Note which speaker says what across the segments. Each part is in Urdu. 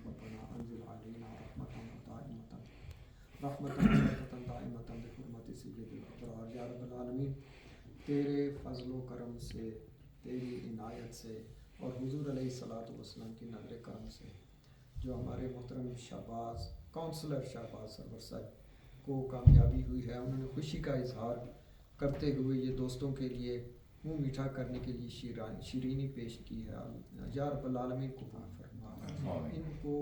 Speaker 1: ربنا انزل علينا رحمة دائمة بحرمة سيد الابرار. یا رب العالمین تیرے فضل و کرم سے، تیری عنایت سے اور حضور علیہ الصلوۃ والسلام کی نظر کرم سے جو ہمارے محترم شہباز کونسلر شہباز سرور صاحب کو کامیابی ہوئی ہے، انہوں نے خوشی کا اظہار کرتے ہوئے یہ دوستوں کے لیے منہ میٹھا کرنے کے لیے شیرینی پیش کی ہے. یا رب العالمین کو فرما، ان کو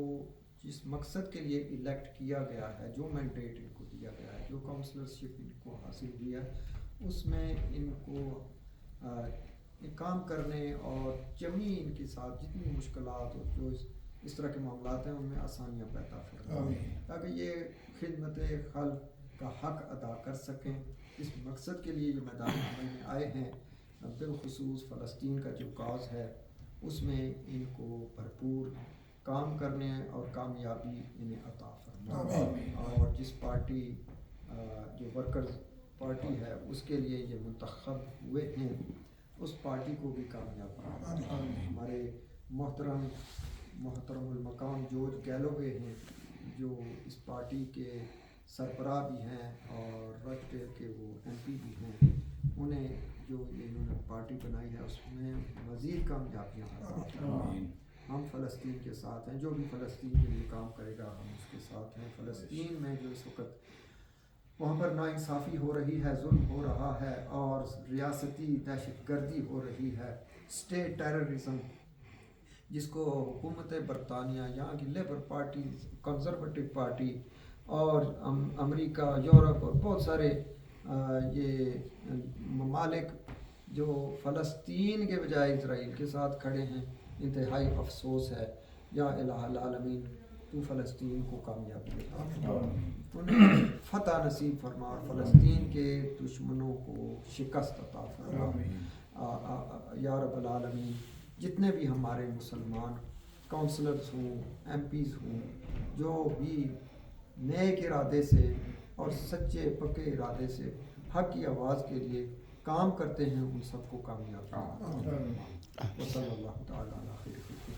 Speaker 1: جس مقصد کے لیے الیکٹ کیا گیا ہے، جو مینڈیٹ ان کو دیا گیا ہے، جو کونسلرشپ ان کو حاصل ہوئی ہے، اس میں ان کو کام کرنے اور جمی ان کے ساتھ جتنی مشکلات اور جو اس طرح کے معاملات ہیں ان میں آسانیاں پیدا فرمائیں تاکہ یہ خدمت خلق کا حق ادا کر سکیں. اس مقصد کے لیے یہ میدان عمل میں آئے ہیں، بالخصوص فلسطین کا جو کاز ہے اس میں ان کو بھرپور کام کرنے اور کامیابی انہیں عطا فرمائیں. اور جس پارٹی جو ورکرز پارٹی ہے اس کے لیے یہ منتخب ہوئے ہیں اس پارٹی کو بھی کامیاب کریں. ہمارے محترم المقام جورج گیلووے ہیں جو اس پارٹی کے سربراہ بھی ہیں اور رچ ڈیل کے وہ ایم پی بھی ہیں، انہیں جو انہوں نے پارٹی بنائی ہے اس میں مزید کامیابیاں عطا فرمائیں. ہم فلسطین کے ساتھ ہیں، جو بھی فلسطین کے لیے کام کرے گا ہم اس کے ساتھ ہیں. فلسطین میں جو اس وقت وہاں پر ناانصافی ہو رہی ہے، ظلم ہو رہا ہے اور ریاستی دہشت گردی ہو رہی ہے، اسٹیٹ ٹیررزم، جس کو حکومت برطانیہ، یہاں کی لیبر پارٹی، کنزرویٹو پارٹی اور امریکہ، یورپ اور بہت سارے یہ ممالک جو فلسطین کے بجائے اسرائیل کے ساتھ کھڑے ہیں، انتہائی افسوس ہے. یا الہ العالمین تو فلسطین کو کامیابی عطا فرما، انہیں فتح نصیب فرما اور فلسطین کے دشمنوں کو شکست عطا فرما. یا رب العالمین جتنے بھی ہمارے مسلمان کونسلرز ہوں، ایم پیز ہوں، جو بھی نیک ارادے سے اور سچے پکے ارادے سے حق کی آواز کے لیے کام کرتے ہیں، ان سب کو کامیاب فرما. وصلی اللہ تعالیٰ علی خیر خلقہ